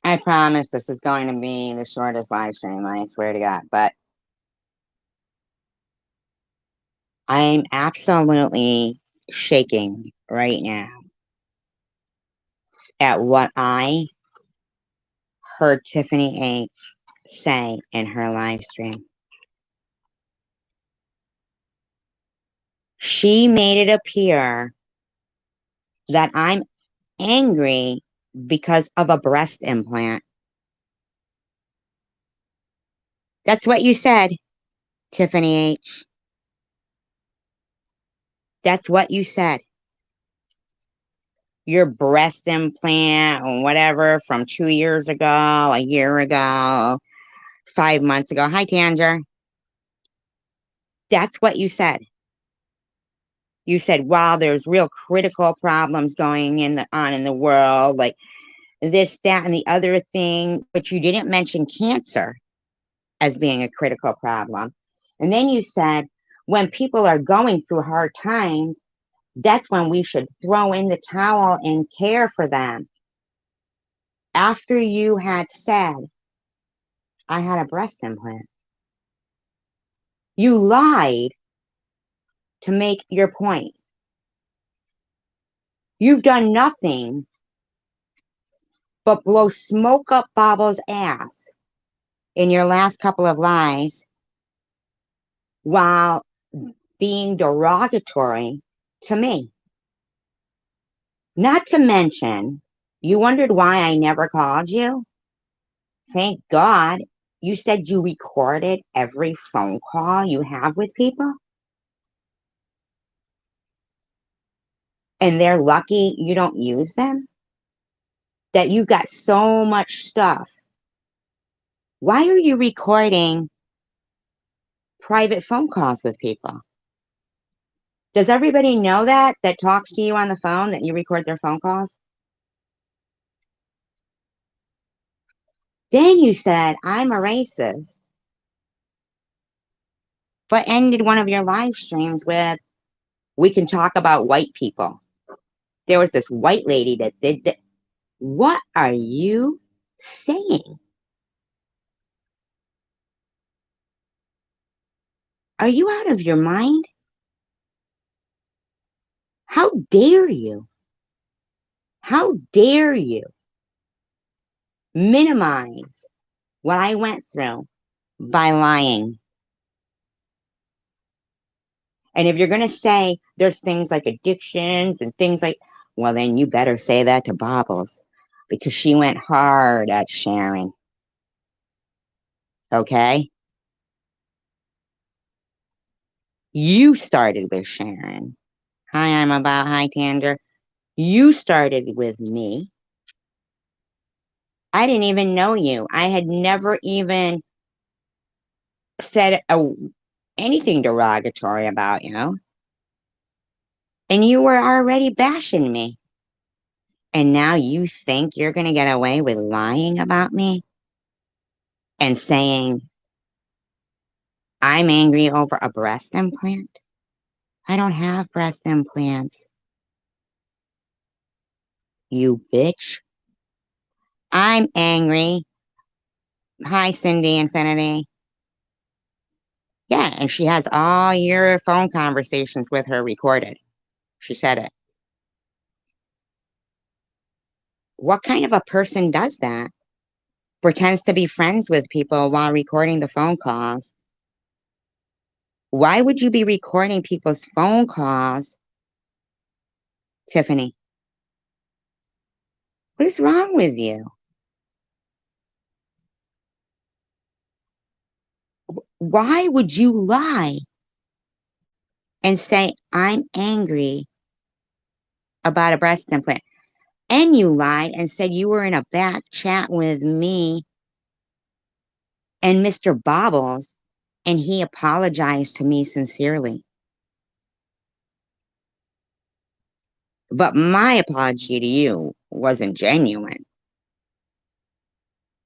I promise this is going to be the shortest live stream, I swear to God. But I'm absolutely shaking right now at what I heard Tiffany H say in her live stream. She made it appear that I'm angry because of a breast implant. That's what you said, Tiffany H. That's what you said. Your breast implant or whatever from 2 years ago, a year ago, 5 months ago. Hi, Tanger. That's what you said. You said, wow, there's real critical problems going on in the world, like this, that, and the other thing, but you didn't mention cancer as being a critical problem. And then you said, when people are going through hard times, that's when we should throw in the towel and care for them. After you had said, I had a breast implant, you lied to make your point. You've done nothing but blow smoke up Bobo's ass in your last couple of lives while being derogatory to me. Not to mention, you wondered why I never called you? Thank God. You said you recorded every phone call you have with people, and they're lucky you don't use them, that you've got so much stuff. Why are you recording private phone calls with people? Does everybody know that talks to you on the phone, that you record their phone calls? Then you said, I'm a racist, but ended one of your live streams with, we can talk about white people. There was this white lady that did that. What are you saying? Are you out of your mind? How dare you? How dare you minimize what I went through by lying? And if you're going to say there's things like addictions and things like, well, then you better say that to Bobbles, because she went hard at sharing. Okay? You started with Sharon. Hi, I'm about Hi, Tanger. You started with me. I didn't even know you. I had never even said anything derogatory about you. And you were already bashing me. And now you think you're going to get away with lying about me and saying I'm angry over a breast implant? I don't have breast implants. You bitch. I'm angry. Hi, Cindy Infinity. Yeah, and she has all your phone conversations with her recorded. She said it. What kind of a person does that? Pretends to be friends with people while recording the phone calls. Why would you be recording people's phone calls, Tiffany? What is wrong with you? Why would you lie and say, I'm angry about a breast implant? And you lied and said you were in a back chat with me and Mr. Bobbles, and he apologized to me sincerely. But my apology to you wasn't genuine.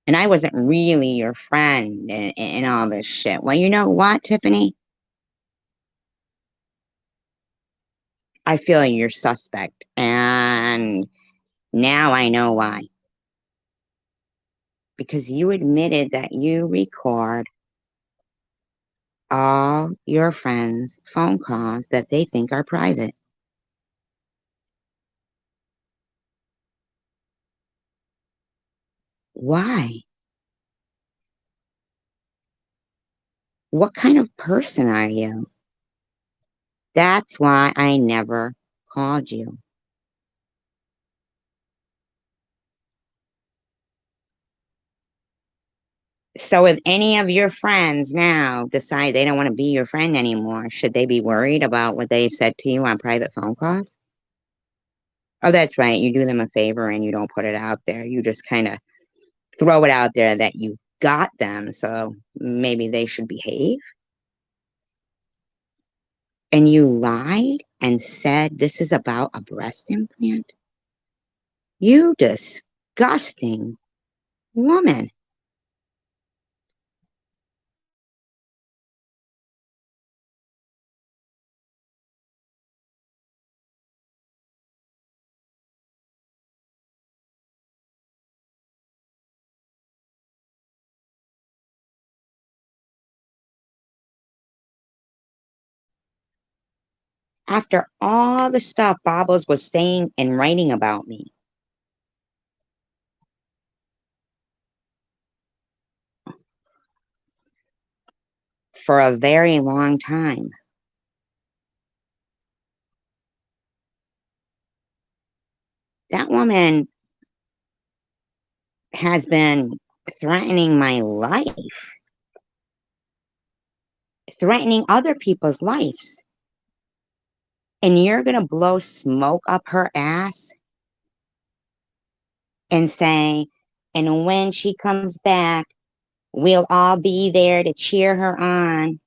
And I wasn't really your friend and all this shit. Well, you know what, Tiffany? I feel you're suspect. And now I know why. because you admitted that you record all your friends' phone calls that they think are private. Why? What kind of person are you? That's why I never called you. So if any of your friends now decide they don't want to be your friend anymore, should they be worried about what they've said to you on private phone calls? Oh, that's right. You do them a favor and you don't put it out there. You just kind of throw it out there that you've got them, so maybe they should behave. And you lied and said this is about a breast implant? You disgusting woman. After all the stuff Bobbles was saying and writing about me, for a very long time. That woman has been threatening my life, threatening other people's lives. And you're going to blow smoke up her ass and say, and when she comes back, we'll all be there to cheer her on.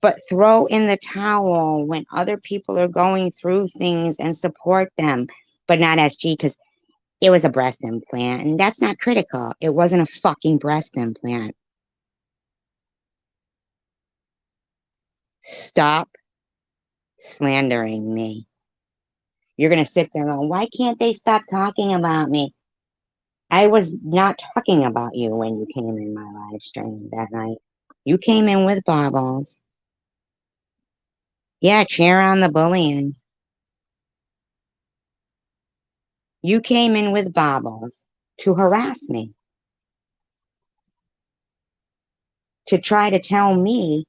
But throw in the towel when other people are going through things and support them, but not SG because it was a breast implant. And that's not critical. It wasn't a fucking breast implant. Stop slandering me. You're going to sit there going, why can't they stop talking about me? I was not talking about you when you came in my live stream that night. You came in with baubles. Yeah, cheer on the bullying. You came in with baubles to harass me, to try to tell me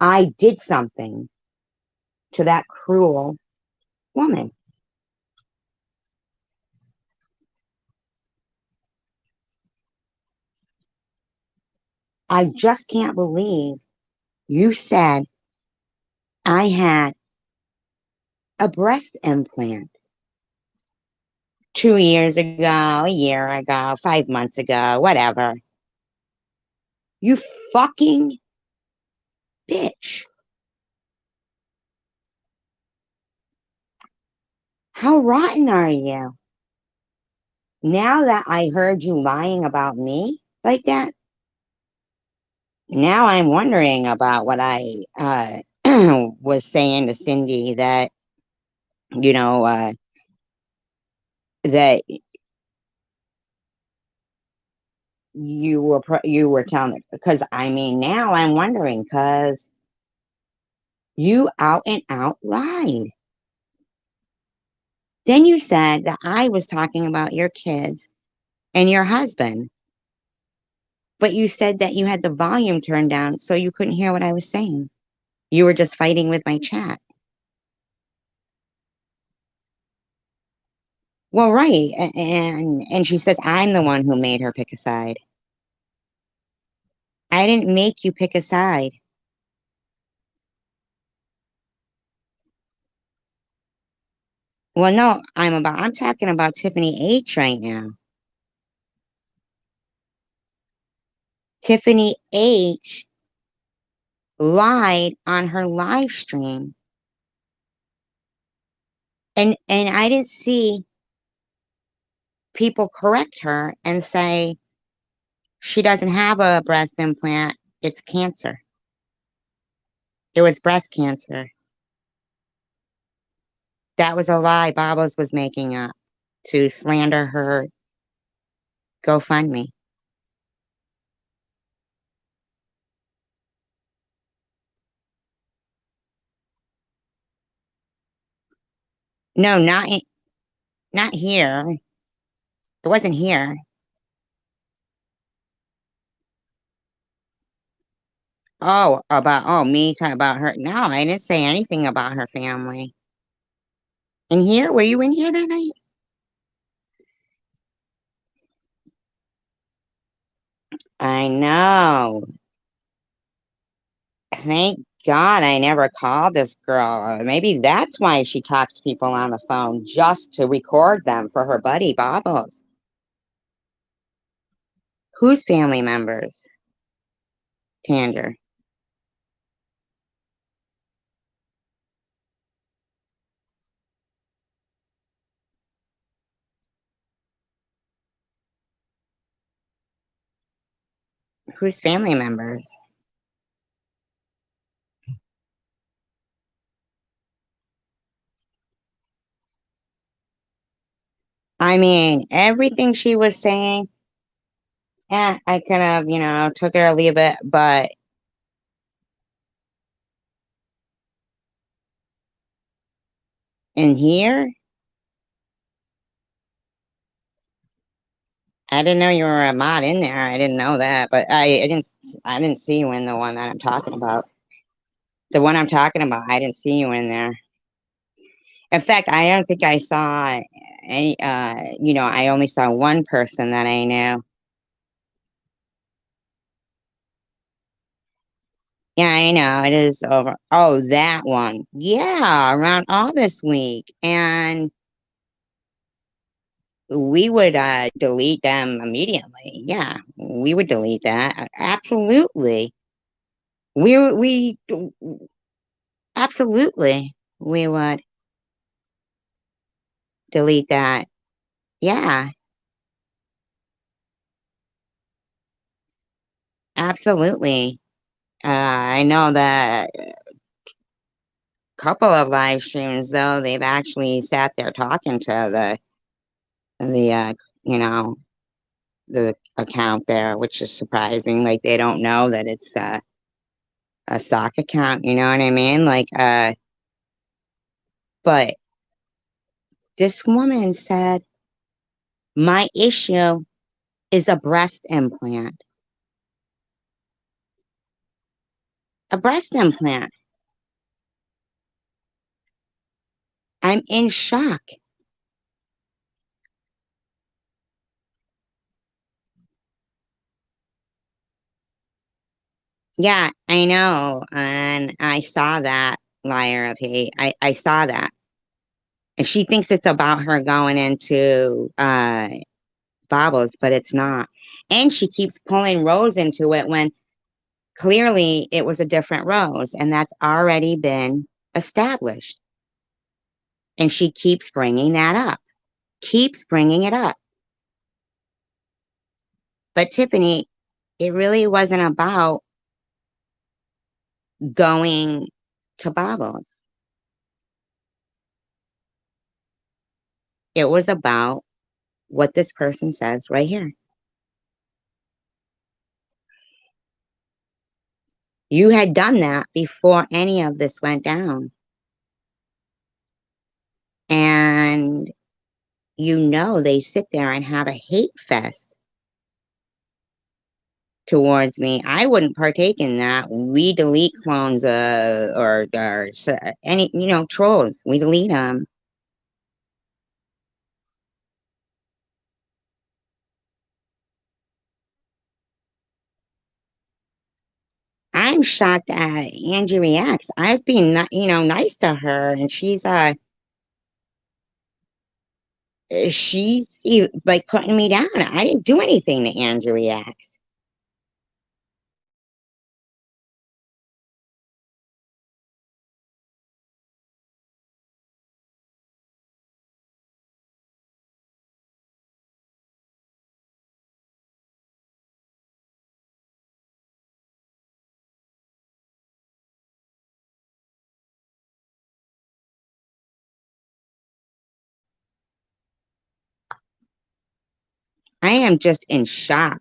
I did something to that cruel woman. I just can't believe you said I had a breast implant 2 years ago, a year ago, 5 months ago, whatever. You fucking bitch. How rotten are you? Now that I heard you lying about me like that, now I'm wondering about what I was saying to Cindy that, you know, that you were telling me. Because I mean, now I'm wondering because you out and out lied. Then you said that I was talking about your kids and your husband, but you said that you had the volume turned down so you couldn't hear what I was saying. You were just fighting with my chat. Well, right. And she says I'm the one who made her pick a side. I didn't make you pick a side. Well, no, I'm talking about Tiffany H right now. Tiffany H lied on her live stream. And I didn't see people correct her and say she doesn't have a breast implant, it's cancer. It was breast cancer. That was a lie Babas was making up to slander her GoFundMe. No, not here. It wasn't here. Oh, me talking about her. No, I didn't say anything about her family. In here? Were you in here that night? I know. Thank God I never called this girl. Maybe that's why she talks to people on the phone just to record them for her buddy Bobbles. Whose family members? Tander. Whose family members? I mean, everything she was saying, yeah, I could have, took it or leave it, but in here, I didn't know you were a mod in there. I didn't know that, but I didn't see you in the one that I'm talking about. The one I'm talking about, I didn't see you in there. In fact, I don't think I saw any, I only saw one person that I knew. Yeah, I know it is over. Oh, that one. Yeah, around all this week. And we would delete them immediately. Yeah, we would delete that. Absolutely. We absolutely we would delete that. Yeah, absolutely. I know that a couple of live streams though, they've actually sat there talking to the you know, the account there, which is surprising. Like they don't know that it's a sock account, you know what I mean? But this woman said, my issue is a breast implant. A breast implant. I'm in shock. Yeah, I know. And I saw that liar of hate. I saw that. And she thinks it's about her going into Bobbles, but it's not. And she keeps pulling Rose into it when clearly it was a different Rose, and that's already been established. And she keeps bringing that up, keeps bringing it up. But Tiffany, it really wasn't about going to Bobbles. It was about what this person says right here. You had done that before any of this went down. And they sit there and have a hate fest towards me. I wouldn't partake in that. We delete clones or any, trolls. We delete them. I'm shocked at Angie reacts. I was being, nice to her, and she's like putting me down. I didn't do anything to Angie reacts. I am just in shock.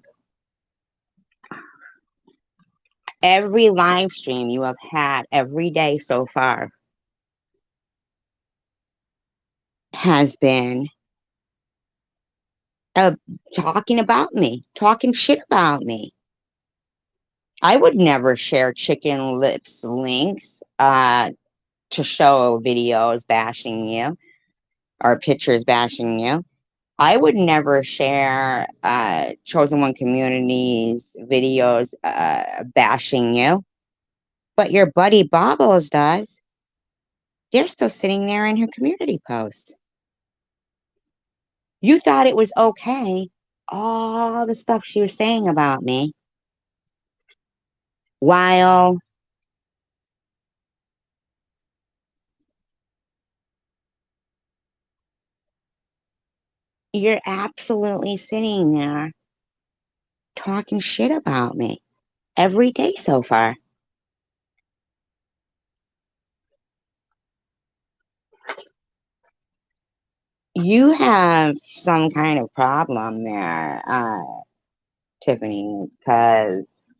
Every live stream you have had every day so far has been uh, talking about me, talking shit about me. I would never share chicken lips links to show videos bashing you or pictures bashing you. I would never share Chosen One Community's videos bashing you, but your buddy Bobbles does. They're still sitting there in her community posts. You thought it was okay, all the stuff she was saying about me, while you're absolutely sitting there talking shit about me every day so far. You have some kind of problem there, Tiffany, because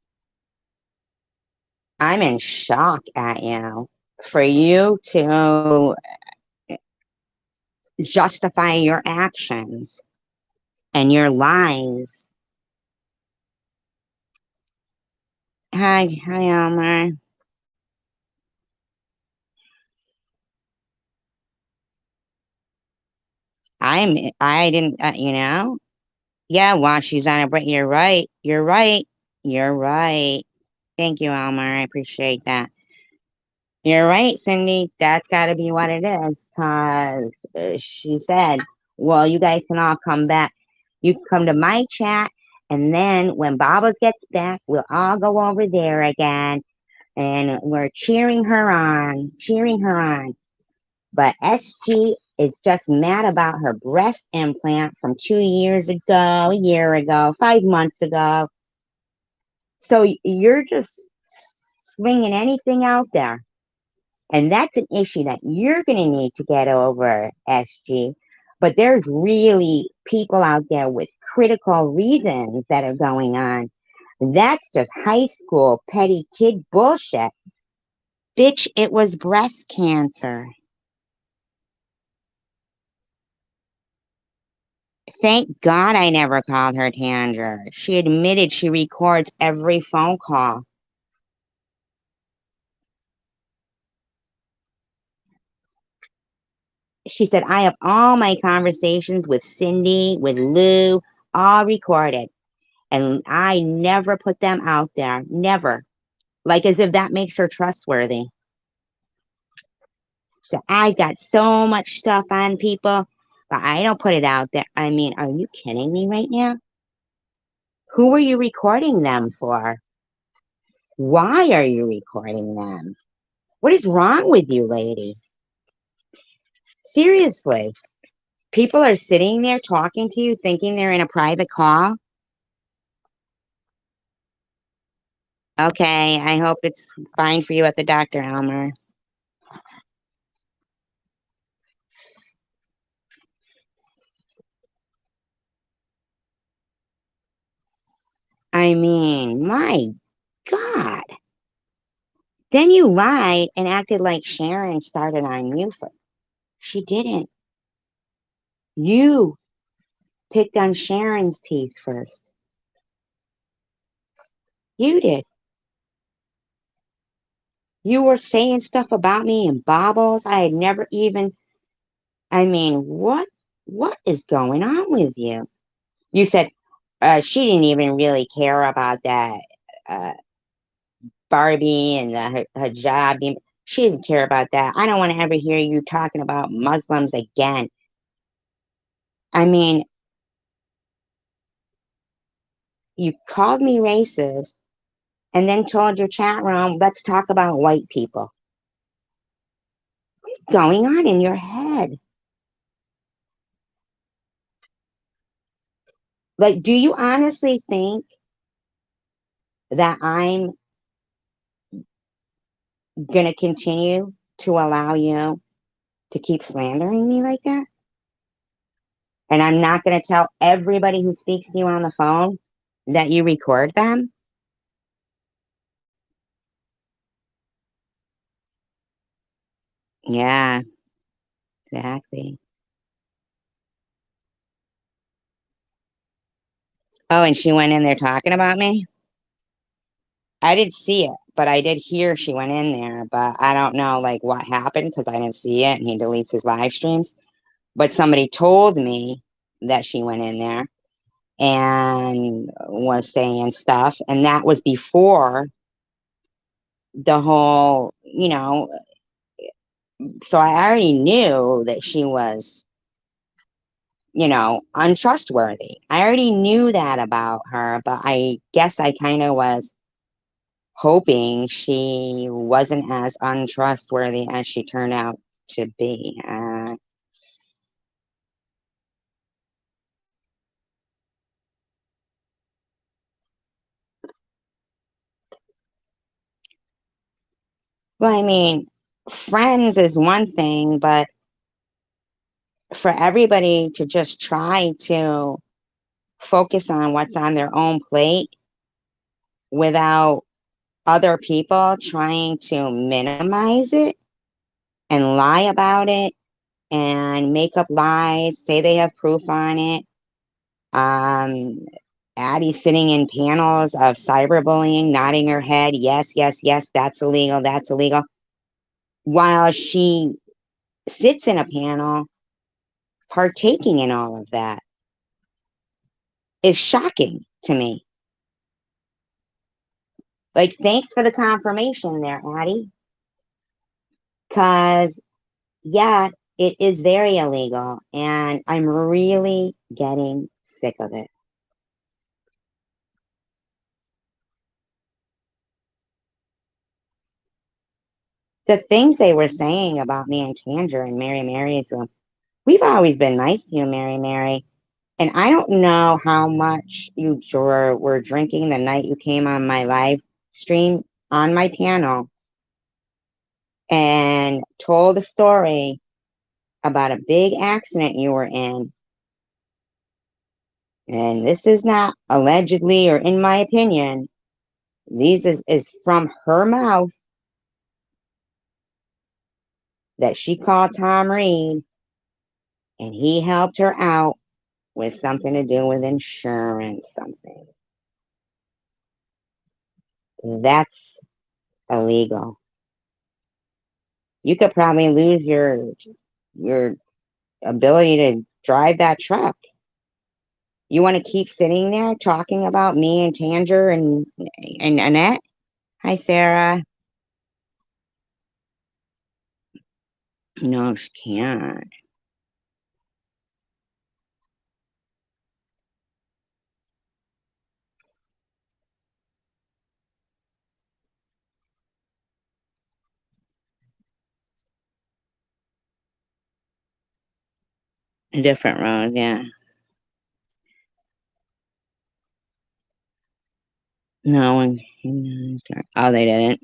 I'm in shock at you for you to justify your actions and your lies. Hi, Elmer. I didn't, yeah, while she's on a break, you're right. You're right. You're right. Thank you, Elmer. I appreciate that. You're right, Cindy. That's got to be what it is. Because she said, well, you guys can all come back. You can come to my chat. And then when Bobbles gets back, we'll all go over there again. And we're cheering her on, cheering her on. But SG is just mad about her breast implant from 2 years ago, a year ago, 5 months ago. So you're just slinging anything out there. And that's an issue that you're going to need to get over, SG. But there's really people out there with critical reasons that are going on. That's just high school petty kid bullshit. Bitch, it was breast cancer. Thank God I never called her Tanger. She admitted she records every phone call. She said, I have all my conversations with Cindy, with Lou, all recorded. And I never put them out there. Never. Like as if that makes her trustworthy. So I got so much stuff on people, but I don't put it out there. I mean, are you kidding me right now? Who are you recording them for? Why are you recording them? What is wrong with you, lady? Seriously. People are sitting there talking to you, thinking they're in a private call. Okay, I hope it's fine for you at the doctor, Elmer. I mean, my God. Then you lied and acted like Sharon started on you for. She didn't. You picked on Sharon's teeth first. You did. You were saying stuff about me and Bobbles. I had never even. I mean, what is going on with you? You said she didn't even really care about that uh, Barbie and the hijab. She doesn't care about that. I don't want to ever hear you talking about Muslims again. I mean, you called me racist and then told your chat room, let's talk about white people. What's going on in your head? Like, do you honestly think that I'm going to continue to allow you to keep slandering me like that? And I'm not going to tell everybody who speaks to you on the phone that you record them. Yeah, exactly. Oh, and she went in there talking about me? I didn't see it, but I did hear she went in there, but I don't know like what happened because I didn't see it and he deletes his live streams. But somebody told me that she went in there and was saying stuff, and that was before the whole, so I already knew that she was, untrustworthy. I already knew that about her, but I guess I kind of was hoping she wasn't as untrustworthy as she turned out to be. Well, I mean, friends is one thing, but for everybody to just try to focus on what's on their own plate without other people trying to minimize it and lie about it and make up lies, say they have proof on it. Um, Addie sitting in panels of cyberbullying, nodding her head, yes, yes, yes, that's illegal, that's illegal, while she sits in a panel partaking in all of that is shocking to me. Like, thanks for the confirmation there, Addie, because yeah, it is very illegal, and I'm really getting sick of it. The things they were saying about me and Tanger and Mary Mary's room, we've always been nice to you, Mary Mary. And I don't know how much you were drinking the night you came on my live stream on my panel and told a story about a big accident you were in. And this is not allegedly or in my opinion. These is from her mouth that she called Tom Reed and he helped her out with something to do with insurance, something. That's illegal. You could probably lose your ability to drive that truck. You want to keep sitting there talking about me and Tanger and Annette? Hi, Sarah. No, she can't. Different roads, yeah. No one. Oh, they didn't.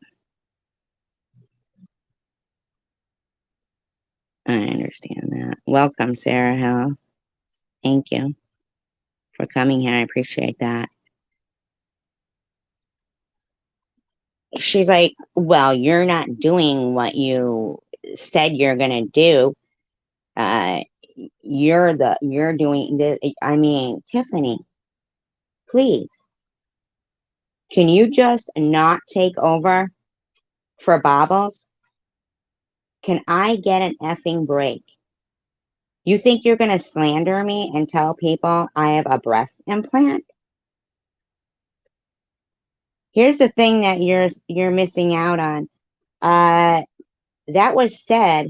I understand that. Welcome, Sarah Hill. Thank you for coming here. I appreciate that. She's like, well, you're not doing what you said you're gonna do. Uh, you're doing this. I mean, Tiffany, please, can you just not take over for Bobbles? Can I get an effing break? You think you're gonna slander me and tell people I have a breast implant? Here's the thing that you're missing out on. Uh, that was said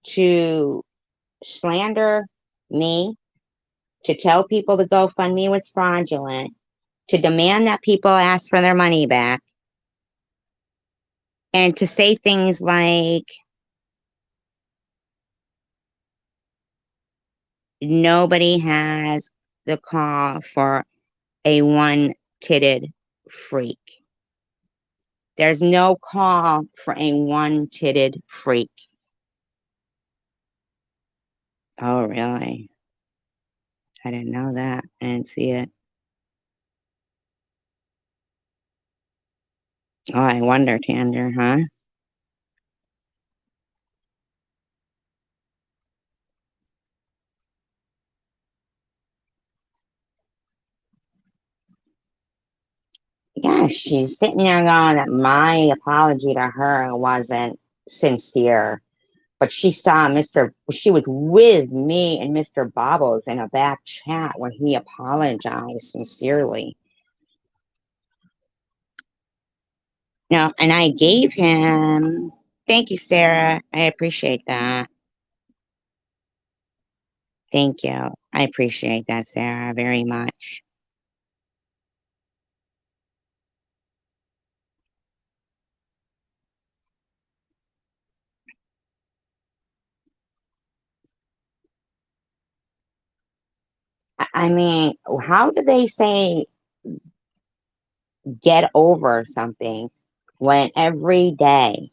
to slander me, to tell people the GoFundMe was fraudulent, to demand that people ask for their money back, and to say things like nobody has the call for a one-titted freak. There's no call for a one-titted freak. Oh, really? I didn't know that. I didn't see it. Oh, I wonder, Tanger, huh? Yeah, she's sitting there going that my apology to her wasn't sincere. But she was with me and Mr. Bobbles in a back chat where he apologized sincerely. No, and I gave him, thank you, Sarah. I appreciate that. Thank you. I appreciate that, Sarah, very much. I mean, how do they say get over something when every day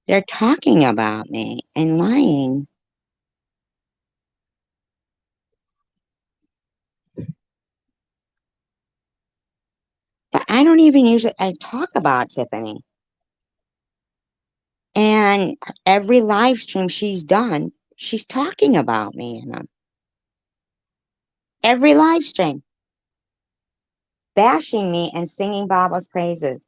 they're talking about me and lying? But I don't even usually I talk about Tiffany. And every live stream she's done, she's talking about me in them. Every live stream, bashing me and singing Baba's praises.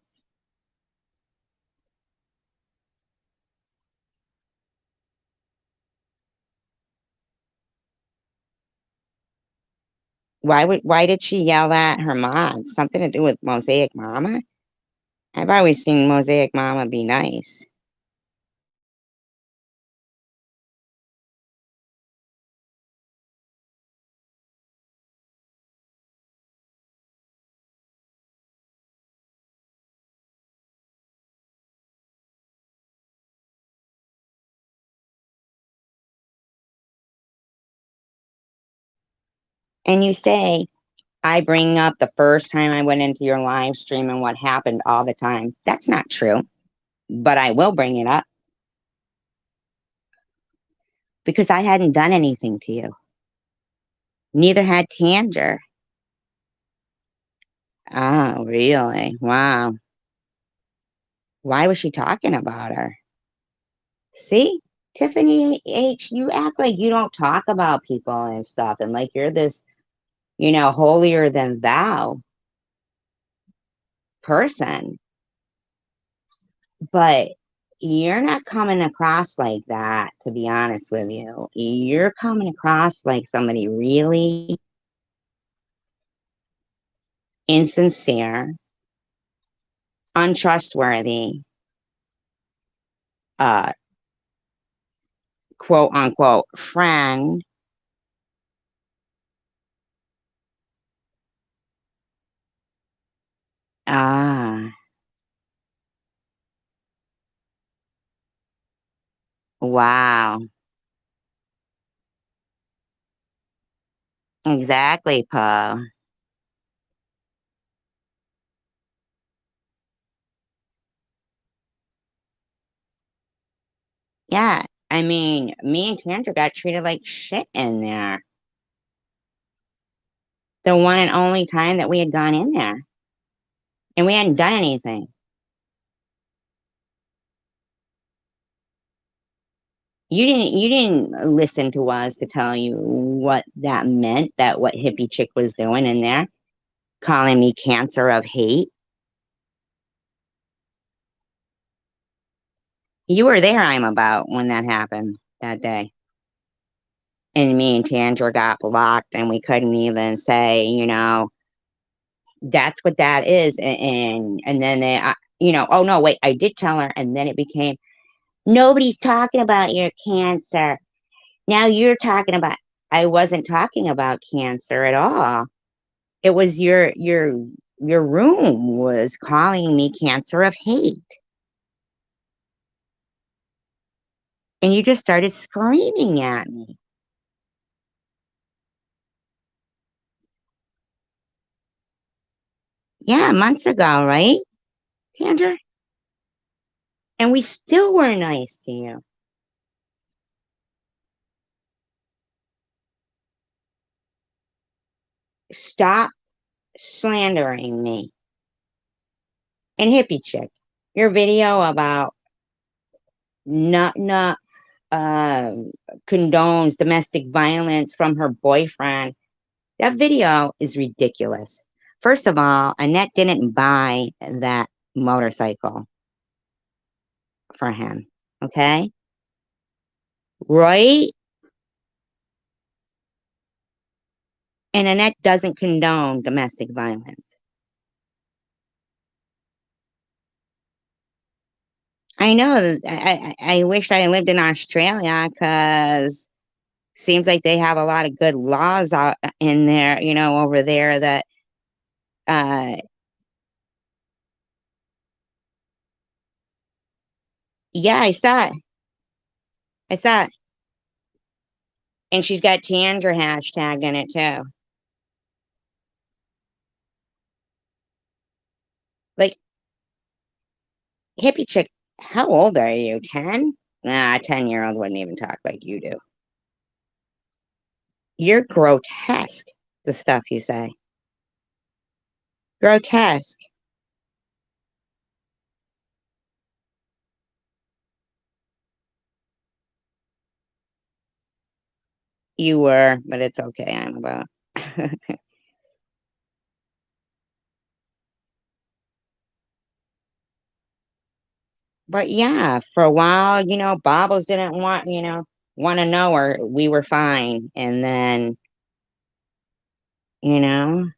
Why did she yell at her mom? Something to do with Mosaic Mama? I've always seen Mosaic Mama be nice. And you say, I bring up the first time I went into your live stream and what happened all the time. That's not true, but I will bring it up because I hadn't done anything to you. Neither had Tanger. Oh, really? Wow. Why was she talking about her? See, Tiffany H., you act like you don't talk about people and stuff, and like you're this, holier than thou person. But you're not coming across like that, to be honest with you. You're coming across like somebody really insincere, untrustworthy, uh, quote unquote friend. Ah, wow. Exactly, Poe. Yeah, I mean, me and Tandra got treated like shit in there. The one and only time that we had gone in there, and we hadn't done anything. You didn't listen to us to tell you what that meant, that what hippie chick was doing in there, calling me cancer of hate. You were there, I'm about, when that happened that day. And me and Tandra got blocked and we couldn't even say, that's what that is. And then oh no, wait, I did tell her, and then it became nobody's talking about your cancer. Now you're talking about, I wasn't talking about cancer at all. It was your room was calling me cancer of hate. And you just started screaming at me. Yeah, months ago, right, Andrew? And we still were nice to you. Stop slandering me. And hippie chick, your video about not uh, condones domestic violence from her boyfriend. That video is ridiculous. First of all, Annette didn't buy that motorcycle for him. Okay? Right? And Annette doesn't condone domestic violence. I know. I wish I lived in Australia because seems like they have a lot of good laws out in there, over there that uh yeah, I saw it. I saw it. And she's got Tandra hashtag in it too. Like, hippie chick, how old are you? 10? Nah, 10-year-old wouldn't even talk like you do. You're grotesque, the stuff you say. Grotesque. You were, but it's okay. I'm about. But yeah, for a while, Bobbles didn't want to know her. We were fine. And then, you know,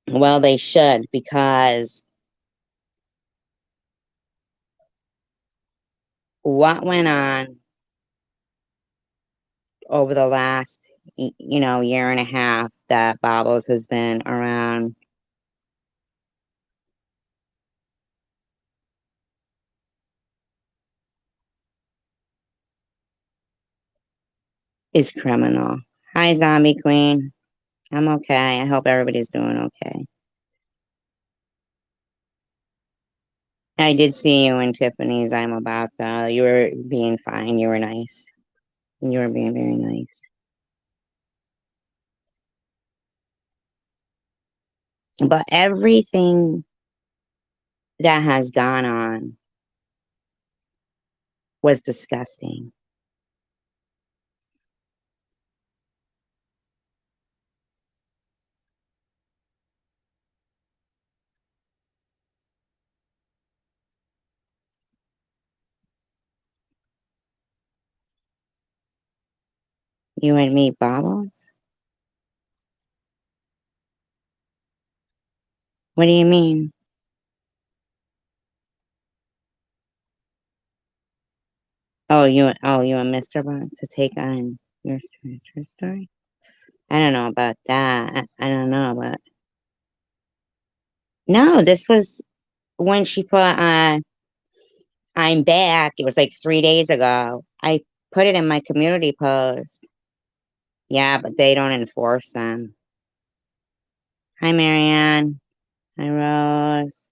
well, they should because what went on over the last, year and a half that Bobbles has been around is criminal. Hi, Zombie Queen. I'm okay. I hope everybody's doing okay. I did see you in Tiffany's. I'm about you were being fine. You were nice. You were being very nice. But everything that has gone on was disgusting. You and me, Bobbles? What do you mean? You and Mr. Bond to take on your story? I don't know about that. I don't know, but no, this was when she put I'm back. It was like 3 days ago. I put it in my community post. Yeah, but they don't enforce them. Hi, Marianne. Hi, Rose.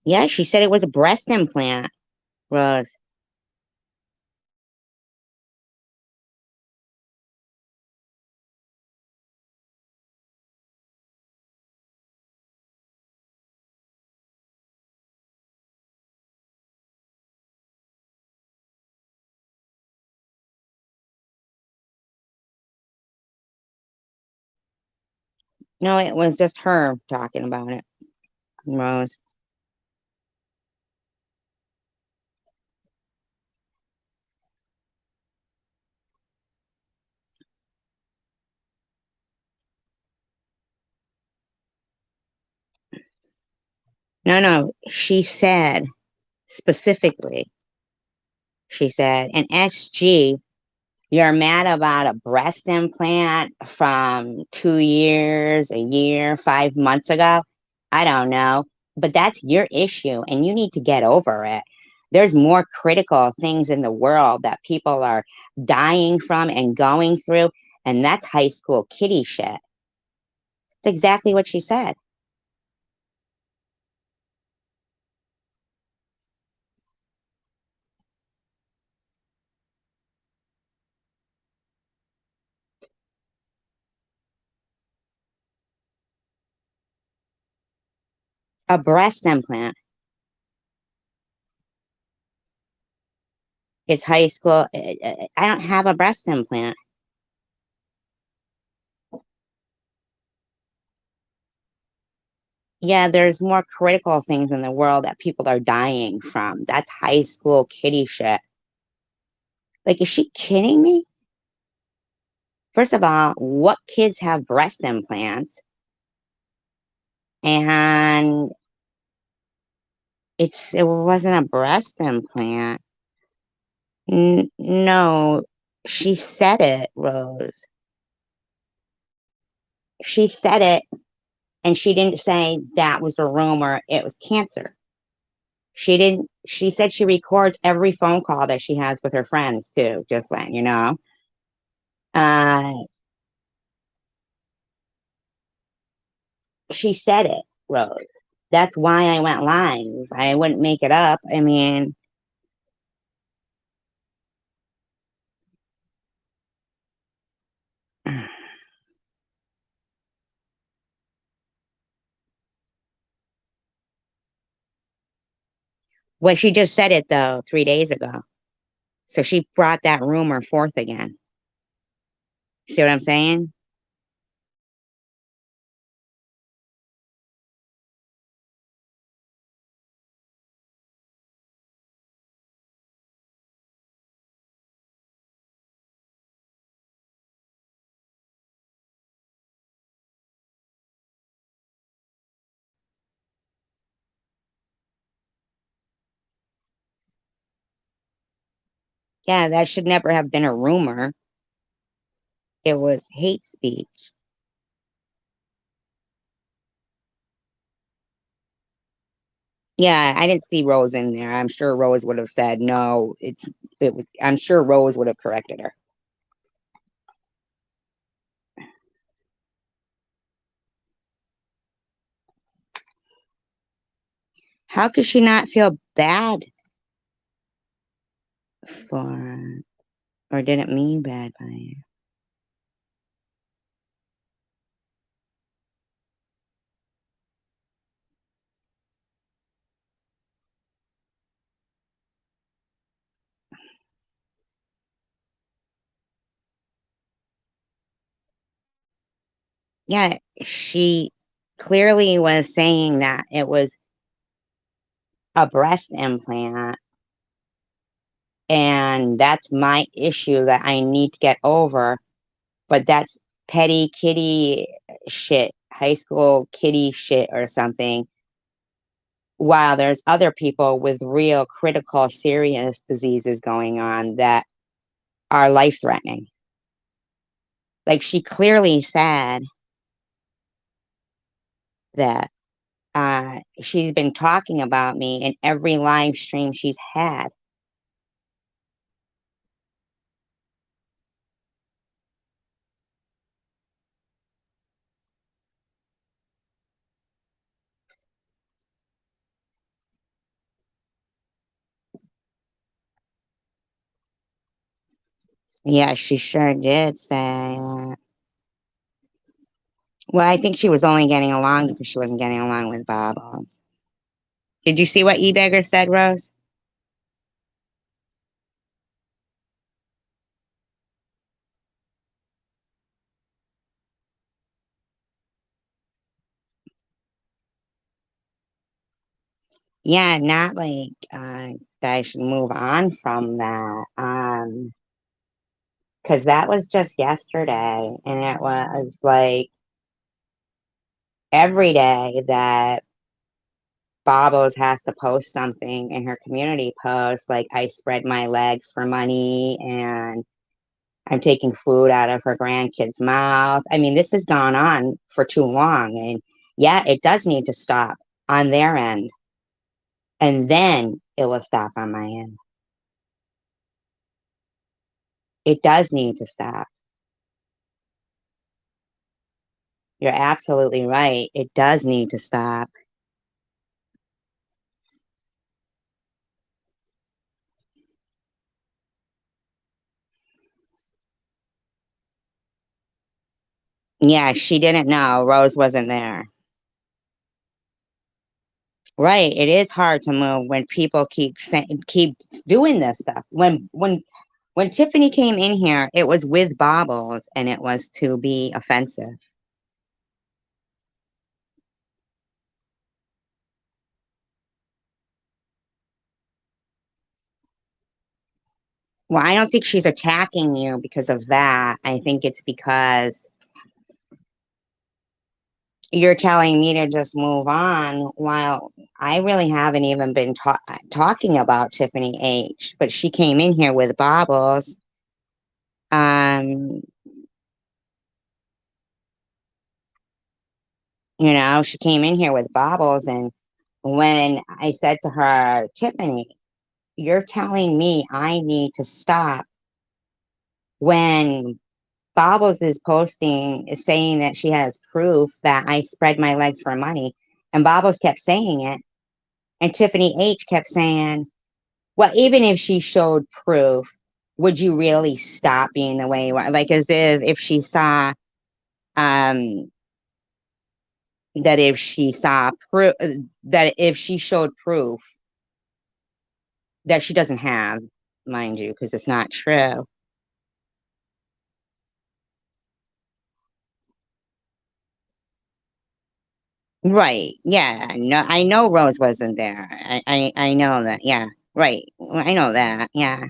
Yeah, she said it was a breast implant, Rose. No, it was just her talking about it, Rose. No, no, she said specifically, she said, an SG, you're mad about a breast implant from 2 years, a year, 5 months ago. I don't know, but that's your issue and you need to get over it. There's more critical things in the world that people are dying from and going through, and that's high school kiddie shit. It's exactly what she said. A breast implant is high school. I don't have a breast implant. Yeah, there's more critical things in the world that people are dying from. That's high school kitty shit. Like, is she kidding me? First of all, what kids have breast implants? And it wasn't a breast implant. No, she said it, Rose. She said it, and she didn't say that was a rumor. It was cancer. She didn't. She said she records every phone call that she has with her friends too. Just letting you know. Uh, she said it, Rose. That's why I went live. I wouldn't make it up. I mean, well, she just said it though 3 days ago. So she brought that rumor forth again. See what I'm saying? Yeah, that should never have been a rumor. It was hate speech. Yeah, I didn't see Rose in there. I'm sure Rose would have said no. It was. I'm sure Rose would have corrected her. How could she not feel bad for, or didn't mean bad by it? Yeah, she clearly was saying that it was a breast implant, and that's my issue that I need to get over. But that's petty kitty shit, high school kitty shit or something. While there's other people with real critical, serious diseases going on that are life threatening. Like she clearly said that she's been talking about me in every live stream she's had. Yeah, she sure did say that. Well, I think she was only getting along because she wasn't getting along with Bobbles. Did you see what Ebegger said, Rose? Yeah, not like that I should move on from that. Because that was just yesterday, and it was like every day that Bobos has to post something in her community post, like I spread my legs for money and I'm taking food out of her grandkid's mouth. I mean, this has gone on for too long. And yeah, it does need to stop on their end. And then it will stop on my end. It does need to stop. You're absolutely right. It does need to stop. Yeah, she didn't know. Rose wasn't there. Right. It is hard to move when people keep doing this stuff. When Tiffany came in here, it was with baubles and it was to be offensive. Well, I don't think she's attacking you because of that. I think it's because you're telling me to just move on while I really haven't even been talking about Tiffany H. But she came in here with baubles. Um, she came in here with baubles, and when I said to her, Tiffany, you're telling me I need to stop when Bobbles is posting, is saying that she has proof that I spread my legs for money. And Bobbles kept saying it. And Tiffany H kept saying, well, even if she showed proof, would you really stop being the way you are? Like as if she saw um that if she saw proof that if she showed proof that she doesn't have, mind you, because it's not true. Right. Yeah. No, I know Rose wasn't there. I know that. Yeah. Right. I know that. Yeah.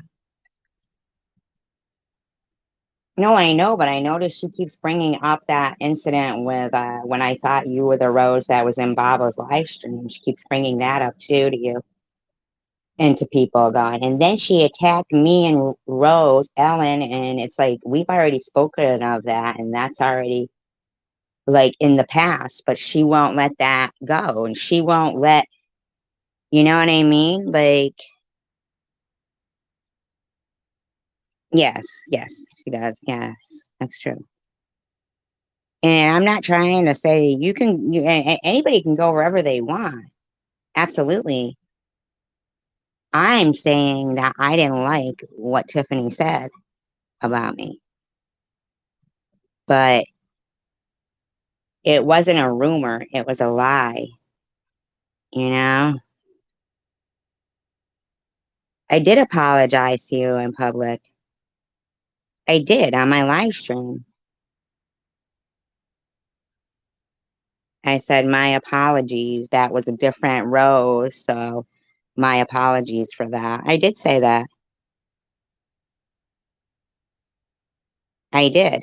No, I know, but I noticed she keeps bringing up that incident with when I thought you were the Rose that was in Baba's live stream. She keeps bringing that up too to you and to people going. And then she attacked me and Rose, Ellen, and it's like we've already spoken of that, and that's already like in the past. But she won't let that go, and she won't let. You know what I mean? Like, yes, yes, she does. Yes, that's true. And I'm not trying to say anybody can go wherever they want. Absolutely. I'm saying that I didn't like what Tiffany said about me, but it wasn't a rumor. It was a lie. You know, I did apologize to you in public. I did on my live stream. I said, my apologies. That was a different Rose. So my apologies for that. I did say that. I did.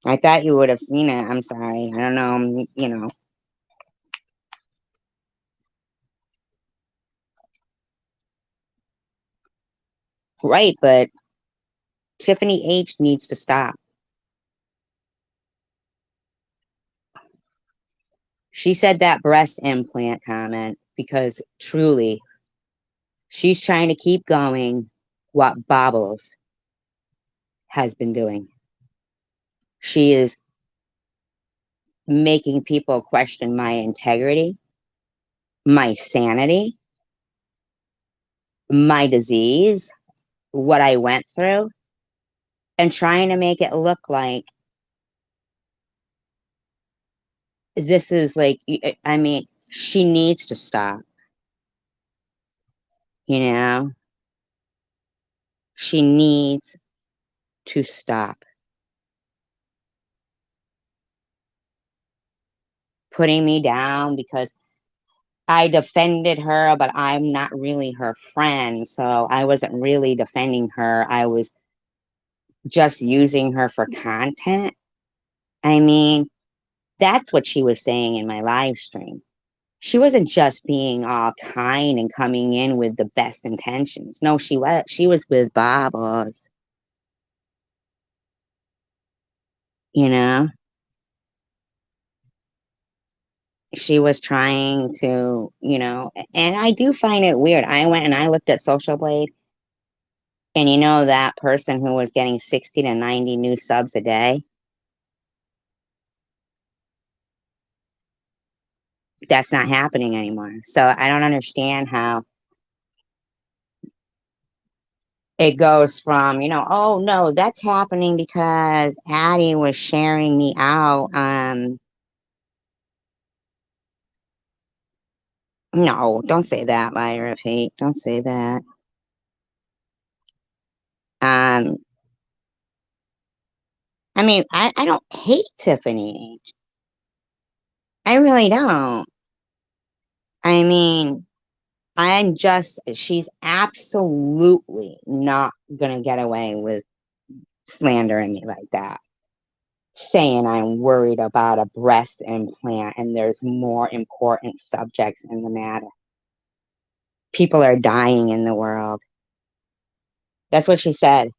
I thought you would have seen it. I'm sorry. I don't know. Right. But Tiffany H needs to stop. She said that breast implant comment because truly she's trying to keep going what Bobbles has been doing. She is making people question my integrity, my sanity, my disease, what I went through, and trying to make it look like this is like, I mean, she needs to stop, you know? She needs to stop putting me down because I defended her, but I'm not really her friend. So I wasn't really defending her. I was just using her for content. I mean, that's what she was saying in my live stream. She wasn't just being all kind and coming in with the best intentions. No, she was with Bobbles. you know, she was trying to, and I do find it weird. I went and I looked at Social Blade, and that person who was getting 60 to 90 new subs a day, that's not happening anymore. So I don't understand how it goes from, oh no, that's happening because Addie was sharing me out. No, don't say that, liar of hate. Don't say that. Um, I mean, I don't hate Tiffany H. I really don't. I mean, she's absolutely not gonna get away with slandering me like that. Saying I'm worried about a breast implant and there's more important subjects in the matter. People are dying in the world. That's what she said.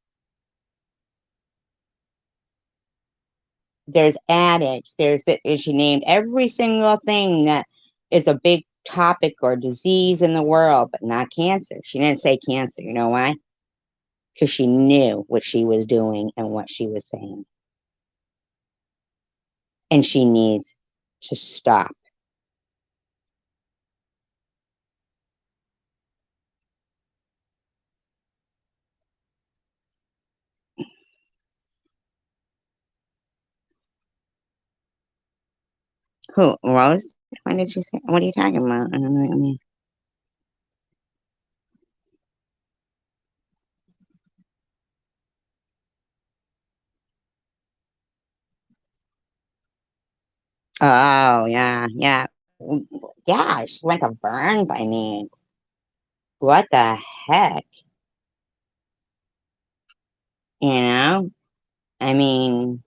There's addicts. She named every single thing that is a big topic or disease in the world, but not cancer. She didn't say cancer. You know why? Because she knew what she was doing and what she was saying. And she needs to stop. Who? Rose? When did she say? What are you talking about? I mean, oh, yeah, yeah. Yeah, she went to Burns. I mean, what the heck? You know? I mean,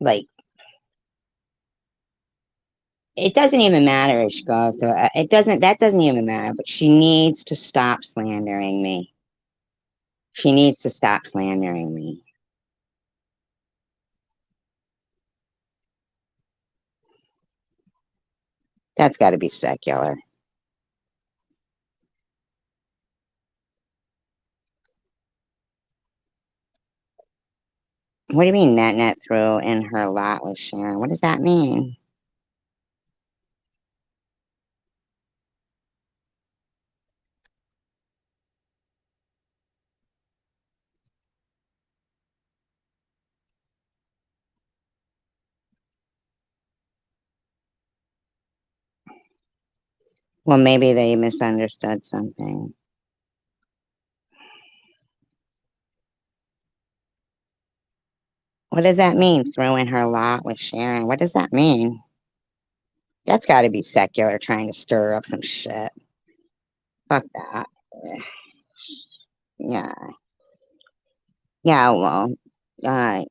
like, it doesn't even matter if she goes to that doesn't even matter, but she needs to stop slandering me. She needs to stop slandering me. That's got to be secular. What do you mean net through in her lot with Sharon? What does that mean? Well, maybe they misunderstood something. What does that mean? Through in her lot with Sharon? What does that mean? That's got to be secular trying to stir up some shit. Fuck that. Yeah. Yeah, well, uh,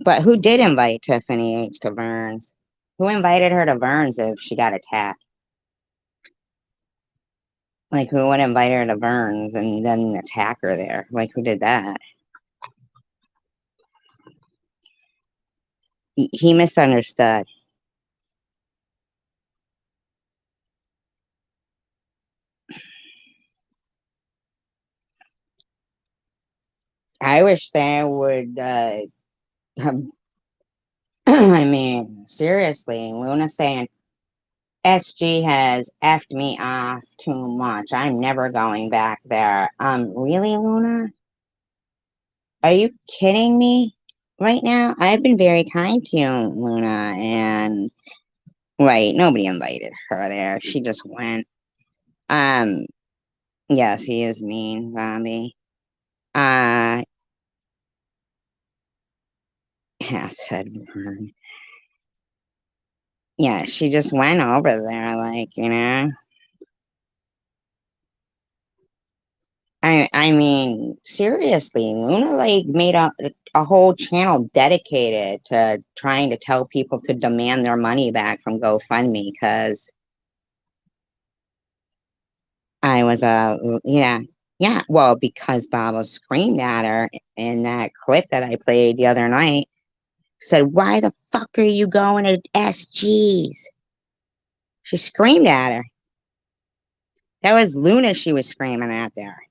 but who did invite Tiffany H to Burns? Who invited her to Burns if she got attacked? Like, who would invite her to Burns and then attack her there? Like, who did that? He misunderstood. I wish they would, I mean, seriously, Luna saying, SG has effed me off too much. I'm never going back there. Really, Luna? Are you kidding me right now? I've been very kind to you, Luna, and right, nobody invited her there. She just went. Um, yes, he is mean, zombie. Uh, acid burn. Yeah, she just went over there, like. I mean, seriously, Luna like made a whole channel dedicated to trying to tell people to demand their money back from GoFundMe because I was yeah. Yeah, well, because Baba screamed at her in that clip that I played the other night, said, "Why the fuck are you going to SG's?" She screamed at her. That was Luna she was screaming at there.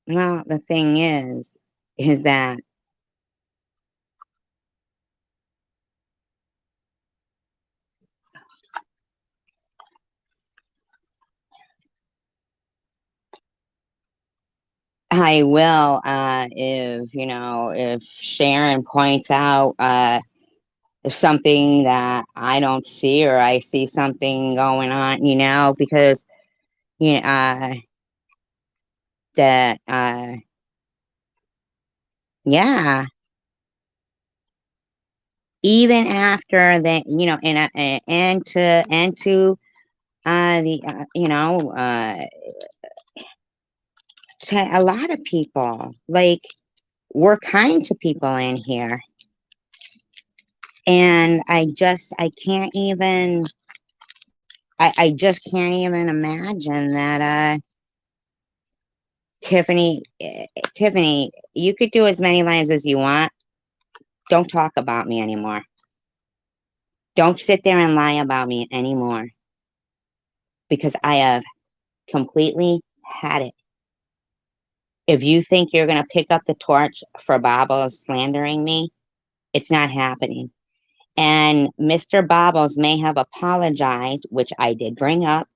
Well, the thing is that I will, if, if Sharon points out, something that I don't see, or I see something going on, because, that, yeah, even after that, and to, the, to a lot of people, like, we're kind to people in here. And I just can't even imagine that, Tiffany, you could do as many lives as you want. Don't talk about me anymore. Don't sit there and lie about me anymore, because I have completely had it. If you think you're going to pick up the torch for Bobbles slandering me, it's not happening. And Mr. Bobbles may have apologized, which I did bring up,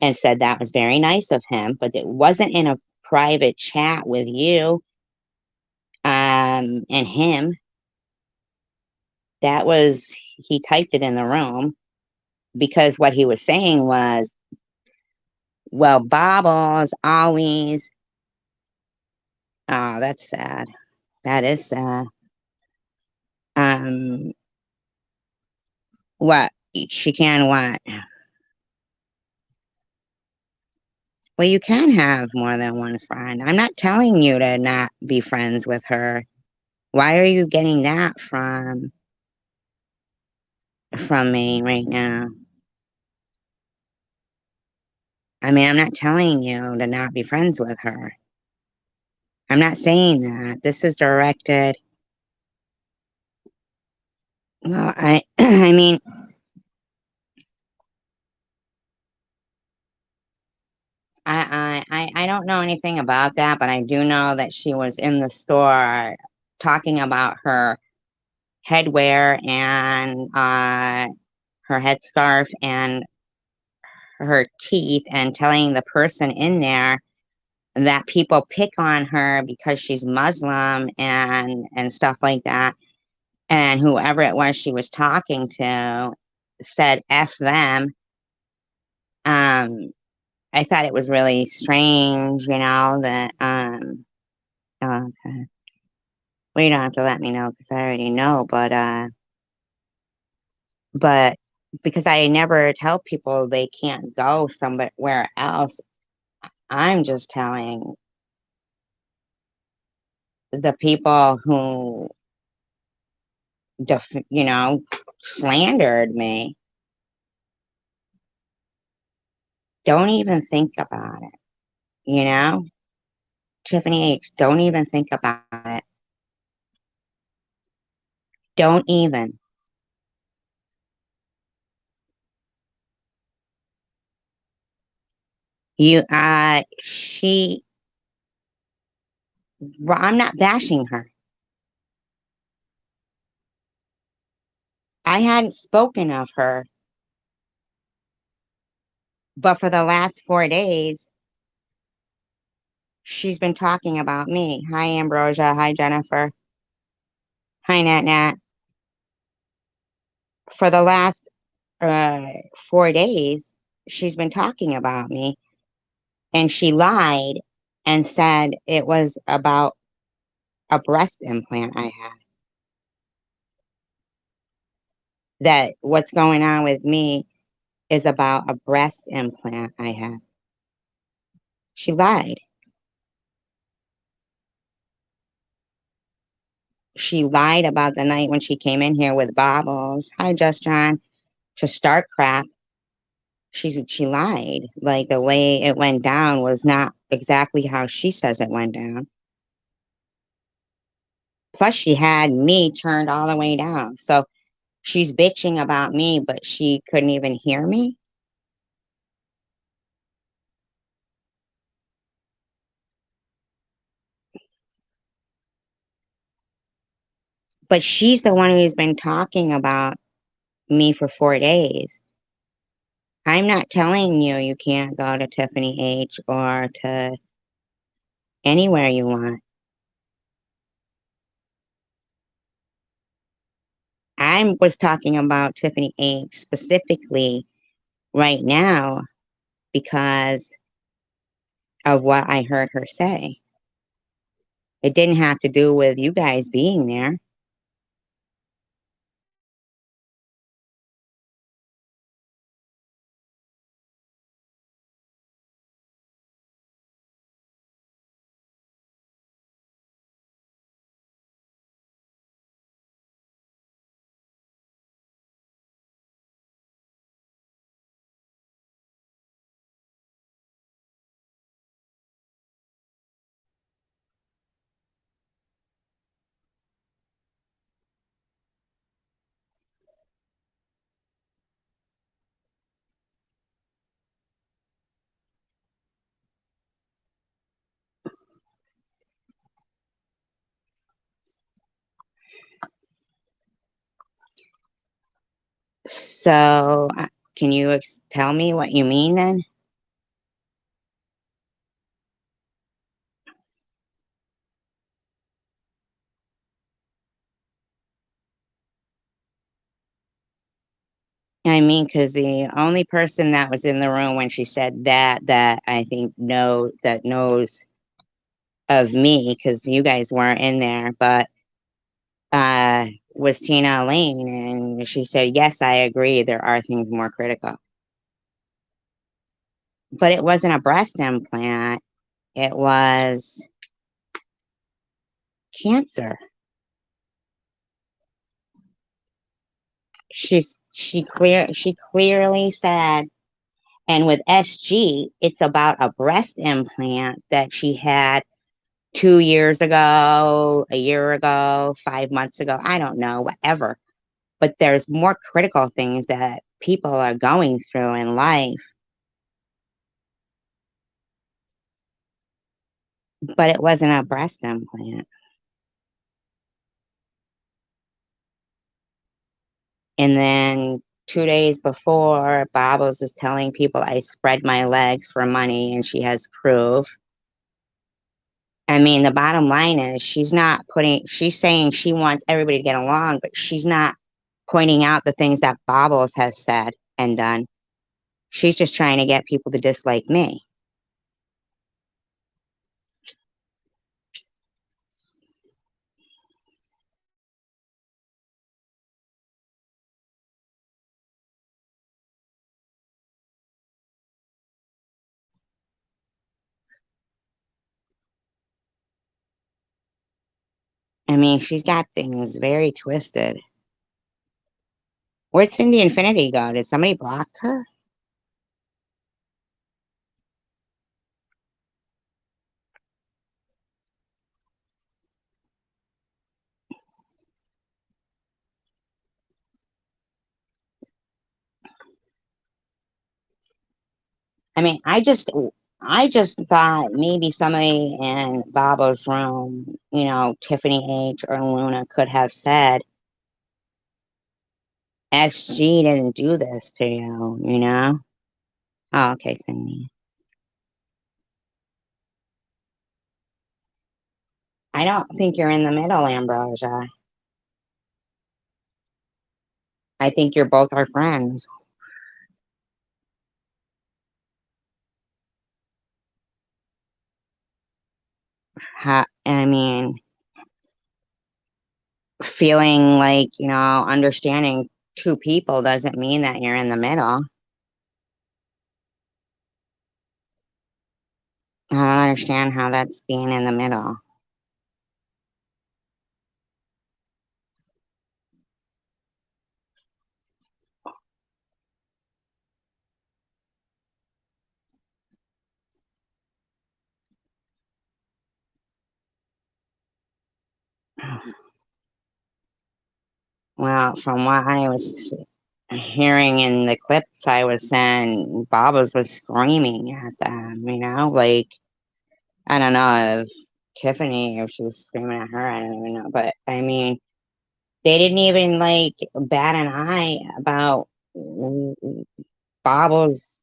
and said that was very nice of him, but it wasn't in a private chat with you, and him. That was, he typed it in the room, because what he was saying was, well, Bobbles always, oh, that's sad. That is sad. Um, what? She can what? Well, you can have more than one friend. I'm not telling you to not be friends with her. Why are you getting that from me right now? I mean, I'm not telling you to not be friends with her. I'm not saying that. This is directed. Well, I mean, I don't know anything about that, but I do know that she was in the store talking about her headwear and, her headscarf and her teeth, and telling the person in there that people pick on her because she's Muslim and stuff like that. And whoever it was she was talking to said F them. Um, I thought it was really strange, that, oh, okay. Well, you don't have to let me know because I already know, but because I never tell people they can't go somewhere else, I'm just telling the people who, slandered me, don't even think about it, you know? Tiffany H, don't even think about it. Don't even. Well, I'm not bashing her. I hadn't spoken of her, but for the last 4 days, she's been talking about me. Hi, Ambrosia. Hi, Jennifer. Hi, Nat Nat. For the last, 4 days, she's been talking about me, and she lied and said it was about a breast implant I had. that what's going on with me is about a breast implant I have. She lied. She lied about the night when she came in here with baubles. Hi, Just John. To start crap. She lied. Like the way it went down was not exactly how she says it went down. Plus, she had me turned all the way down. So she's bitching about me, but she couldn't even hear me. But she's the one who's been talking about me for 4 days. I'm not telling you you can't go to Tiffany H or to anywhere you want. I was talking about Tiffany H specifically right now because of what I heard her say. It didn't have to do with you guys being there. So, can you tell me what you mean then? I mean, because the only person that was in the room when she said that I think that knows of me, because you guys weren't in there, but was Tina Lane, and she said, yes, I agree, there are things more critical. But it wasn't a breast implant, it was cancer. She clearly said, and with SG, it's about a breast implant that she had 2 years ago, a year ago, 5 months ago. I don't know, whatever. But there's more critical things that people are going through in life. But it wasn't a breast implant. And then 2 days before, Bobbles is telling people I spread my legs for money and she has proof. I mean, the bottom line is she's saying she wants everybody to get along, but she's not pointing out the things that Bobbles has said and done. She's just trying to get people to dislike me. I mean, she's got things very twisted. Where'd Cindy Infinity go? Did somebody block her? I mean, I just thought maybe somebody in Babo's room, Tiffany H or Luna could have said, SG didn't do this to you, you know? Oh, okay, Cindy. I don't think you're in the middle, Ambrosia. I think you're both our friends. I mean, feeling like, understanding two people doesn't mean that you're in the middle. I don't understand how that's being in the middle. Well, from what I was hearing in the clips I was saying, Bobas was screaming at them, like, I don't know if Tiffany, if she was screaming at her, I don't even know. But I mean, they didn't even like bat an eye about Bobas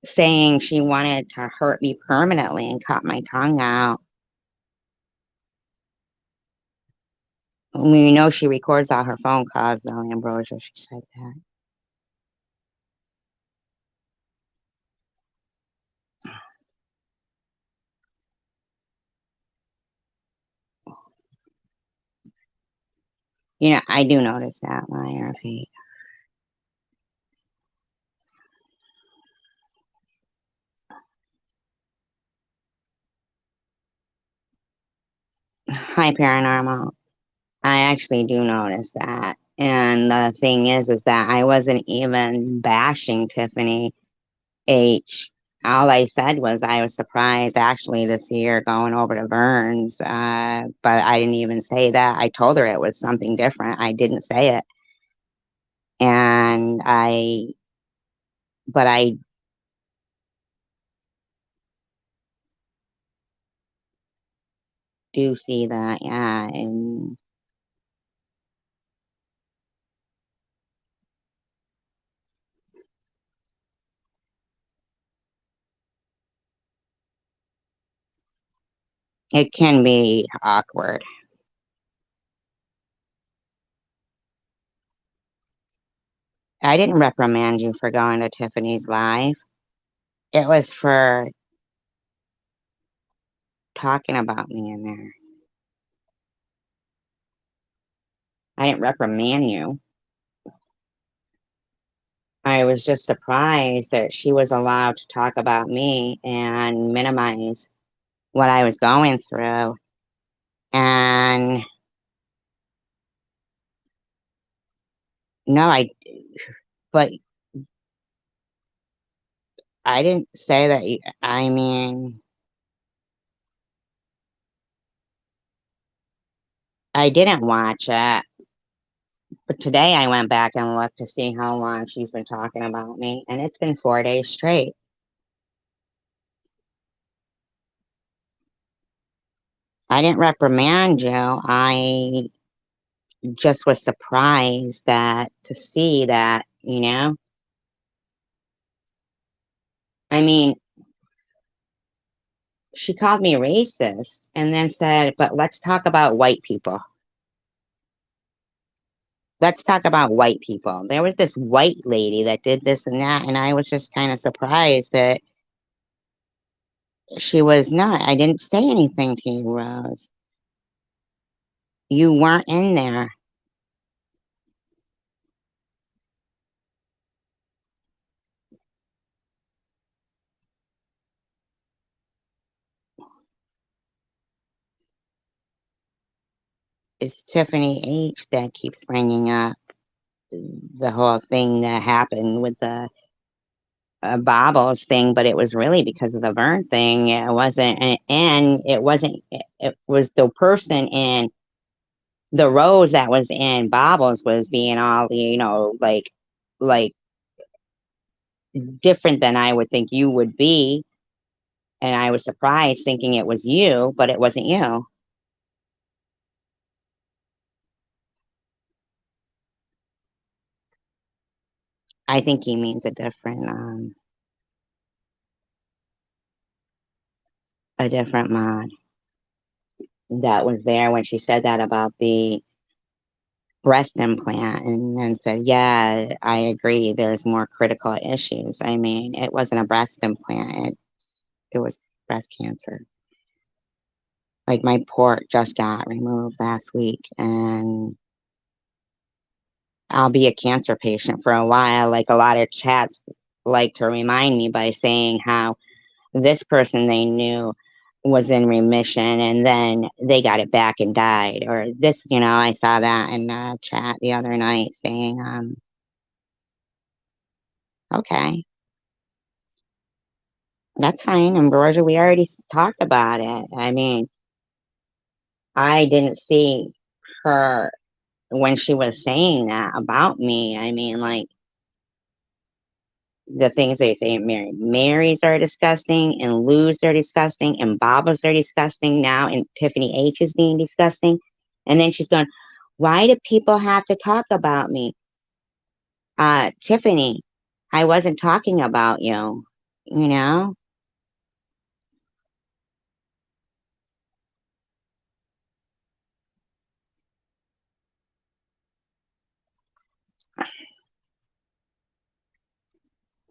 saying she wanted to hurt me permanently and cut my tongue out. We know she records all her phone calls, though, Ambrosia. She said that. I do notice that, liar of hate. Hi, paranormal. I actually do notice that. And the thing is that I wasn't even bashing Tiffany H. All I said was I was surprised actually to see her going over to Vern's, but I didn't even say that. I told her it was something different. I didn't say it. And but I do see that, yeah, and it can be awkward. I didn't reprimand you for going to Tiffany's live. It was for talking about me in there. I didn't reprimand you. I was just surprised that she was allowed to talk about me and minimize what I was going through. And no, but I didn't say that. I mean, I didn't watch it, but today I went back and looked to see how long she's been talking about me, and it's been 4 days straight. I didn't reprimand you. I just was surprised to see that. I mean, she called me racist and then said, but let's talk about white people. Let's talk about white people. There was this white lady that did this and that, and I was just kind of surprised that she was not. I didn't say anything to you, Rose. You weren't in there. It's Tiffany H that keeps bringing up the whole thing that happened with the Bobbles thing, but it was really because of the Vern thing. It wasn't, and it wasn't. It was the person in the Rose that was in Bobbles was being all, like different than I would think you would be. And I was surprised thinking it was you, but it wasn't you. I think he means a different mod that was there when she said that about the breast implant and then said, yeah, I agree. There's more critical issues. I mean, it wasn't a breast implant. It was breast cancer. Like my port just got removed last week and I'll be a cancer patient for a while. Like a lot of chats like to remind me by saying how this person they knew was in remission and then they got it back and died. Or this, I saw that in a chat the other night saying, okay, that's fine. Ambrosia, we already talked about it. I mean, I didn't see her when she was saying that about me. I mean, like, the things they say Mary's are disgusting, and Lou's are disgusting, and Baba's are disgusting now, and Tiffany H is being disgusting. And then she's going, why do people have to talk about me? Tiffany, I wasn't talking about you, you know?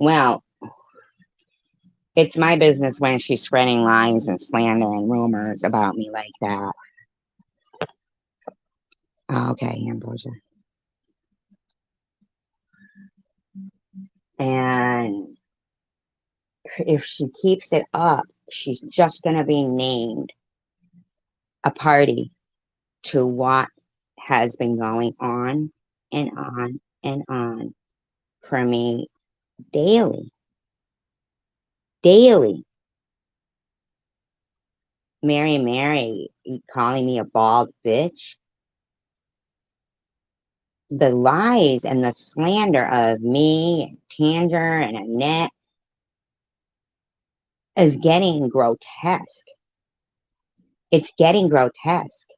Well, it's my business when she's spreading lies and slander and rumors about me like that. Okay, Ambrosia. And if she keeps it up, she's just going to be named a party to what has been going on and on and on for me daily. Daily. Mary, calling me a bald bitch. The lies and the slander of me and Tanger and Annette is getting grotesque. It's getting grotesque.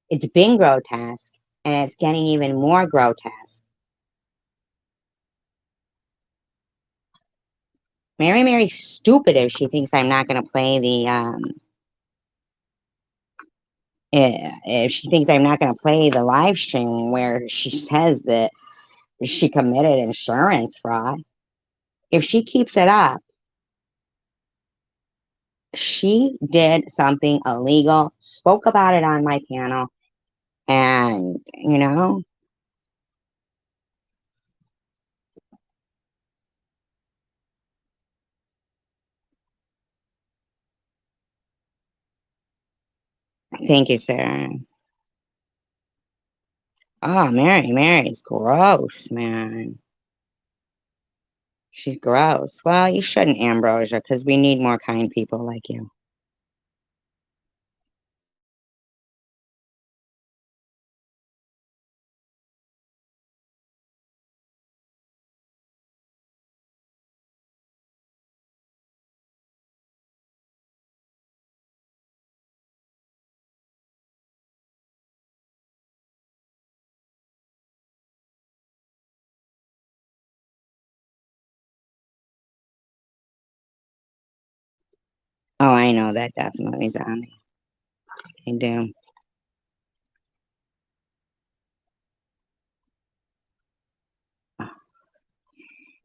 It's been grotesque and it's getting even more grotesque. Mary's stupid if she thinks I'm not going to play if she thinks I'm not going to play the live stream where she says that she committed insurance fraud. If she keeps it up, she did something illegal, spoke about it on my panel, and, thank you, Sarah. Oh, Mary's gross, man. She's gross. Well, you shouldn't, Ambrosia, because we need more kind people like you. Oh, I know that definitely, Zombie. I do.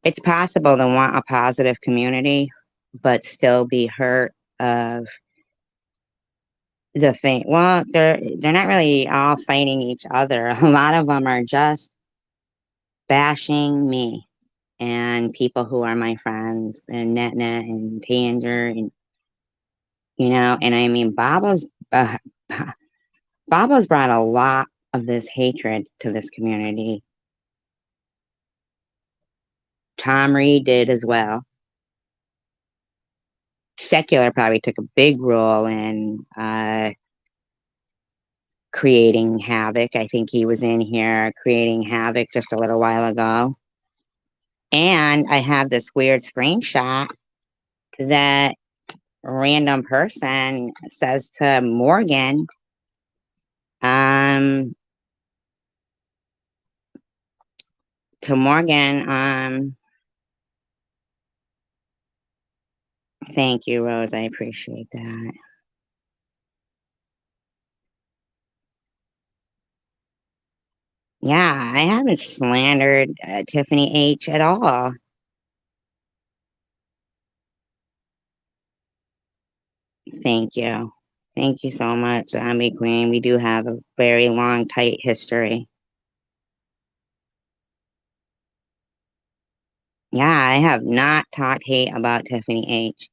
It's possible to want a positive community, but still be hurt of the thing. Well, they're not really all fighting each other. A lot of them are just bashing me and people who are my friends, and Net and Tanger, and and I mean, Baba's brought a lot of this hatred to this community. Tom Reed did as well. Secular probably took a big role in creating havoc. I think he was in here creating havoc just a little while ago. And I have this weird screenshot that random person says to Morgan, um, to Morgan, thank you, Rose. I appreciate that. Yeah, I haven't slandered Tiffany H at all. Thank you. Thank you so much, Zombie Queen. We do have a very long, tight history. Yeah, I have not talked hate about Tiffany H.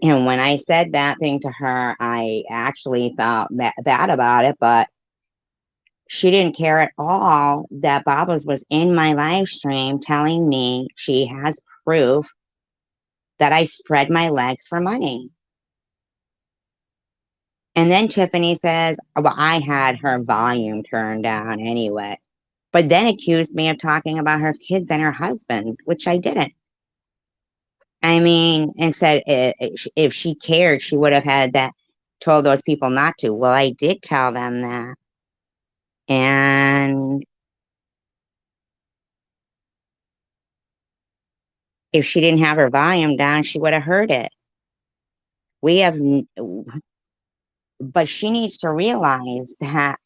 And when I said that thing to her, I actually felt bad about it, but she didn't care at all that Bobbles was in my live stream telling me she has proof that I spread my legs for money. And then Tiffany says, well, I had her volume turned down anyway, but then accused me of talking about her kids and her husband, which I didn't. I mean, and said if she cared, she would have had that, told those people not to. Well, I did tell them that. And if she didn't have her volume down, she would have heard it. We have, but she needs to realize that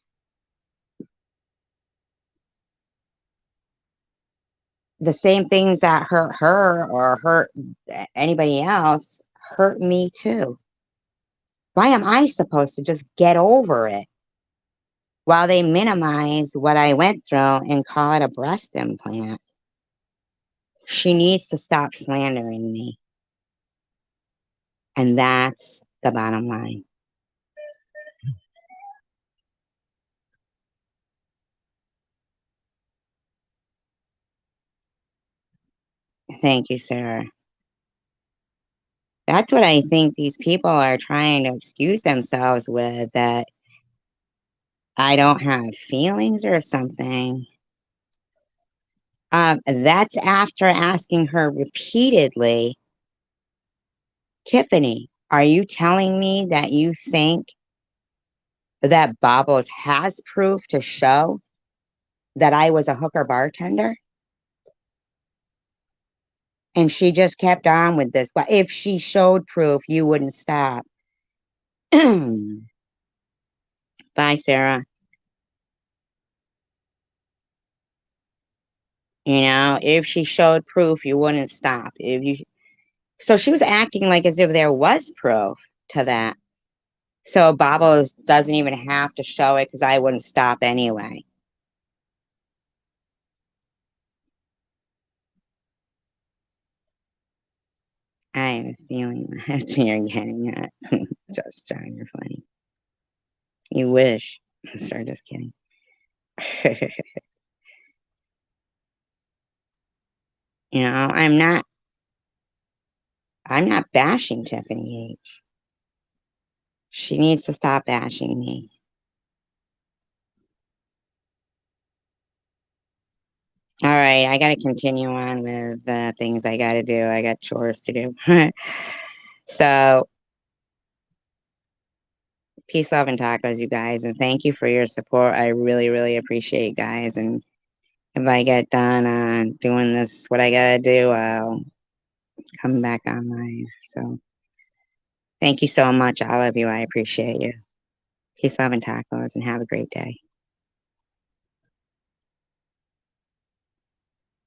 the same things that hurt her or hurt anybody else hurt me too. Why am I supposed to just get over it while they minimize what I went through and call it a breast implant? She needs to stop slandering me. And that's the bottom line. Thank you, Sarah. That's what I think these people are trying to excuse themselves with, that I don't have feelings or something. That's after asking her repeatedly, Tiffany, are you telling me that you think that Bobbles has proof to show that I was a hooker bartender? And she just kept on with this. But if she showed proof, you wouldn't stop. Bye, Sarah. You know, if she showed proof, you wouldn't stop. If you, so she was acting like as if there was proof to that. So Bobbles doesn't even have to show it because I wouldn't stop anyway. I have a feeling that's what you're getting at. Just John, you're funny. You wish. Sorry, just kidding. You know, I'm not bashing Tiffany H. She needs to stop bashing me. All right, I got to continue on with the things I got to do. I got chores to do. So, peace, love, and tacos, you guys. And thank you for your support. I really, really appreciate it, guys. And if I get done doing this, what I got to do, I'll come back online. So, thank you so much, all of you. I appreciate you. Peace, love, and tacos, and have a great day.